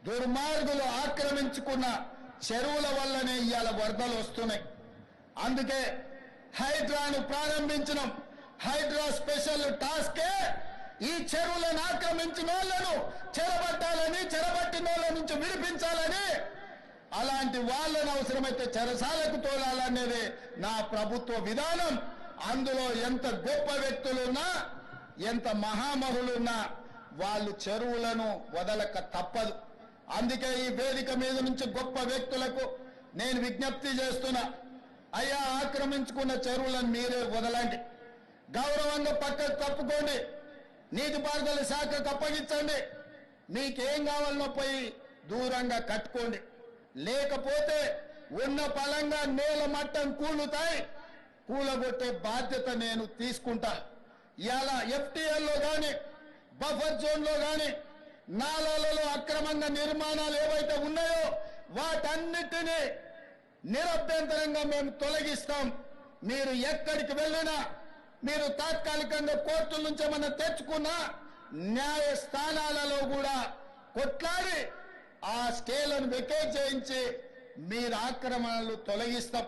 దుర్మార్గులు ఆక్రమించుకున్న చెరువుల వల్లనే ఇవాళ వరదలు వస్తున్నాయి. అందుకే హైడ్రాను ప్రారంభించడం. హైడ్రా స్పెషల్ టాస్కే ఈ చెరువులను ఆక్రమించిన వాళ్ళను చెరబట్టాలని, చెరబట్టిన వాళ్ళ నుంచి విడిపించాలని, అలాంటి వాళ్ళను అవసరమైతే చెరసాలకు తోలాలనేది నా ప్రభుత్వ విధానం. అందులో ఎంత గొప్ప వ్యక్తులున్నా, ఎంత మహామహులున్నా వాళ్ళు చెరువులను వదలక తప్పదు. అందుకే ఈ వేదిక మీద నుంచి గొప్ప వ్యక్తులకు నేను విజ్ఞప్తి చేస్తున్నా, అయ్యా ఆక్రమించుకున్న చెరువులను మీరే వదలండి, గౌరవంగా పక్కకు తప్పుకోండి, నీటిపారుదల శాఖకు అప్పగించండి, మీకేం కావాలనో పోయి దూరంగా కట్టుకోండి. లేకపోతే ఉన్న పలంగా నేల మట్టం కూలుతాయి, కూలగొట్టే బాధ్యత నేను తీసుకుంటా. ఇలా ఎఫ్టీఎల్లో కానీ బఫర్ జోన్లో కానీ నాలాలలో అక్రమంగా నిర్మాణాలు ఏవైతే ఉన్నాయో వాటన్నిటినీ నిరభ్యంతరంగా మేము తొలగిస్తాం. మీరు ఎక్కడికి వెళ్ళినా, మీరు తాత్కాలికంగా కోర్టుల నుంచి ఏమన్నా తెచ్చుకున్నా న్యాయస్థానాలలో కూడా కొట్లాడి ఆ స్కేలను వెకేట్ చేయించి మీరు ఆక్రమణలు తొలగిస్తాం.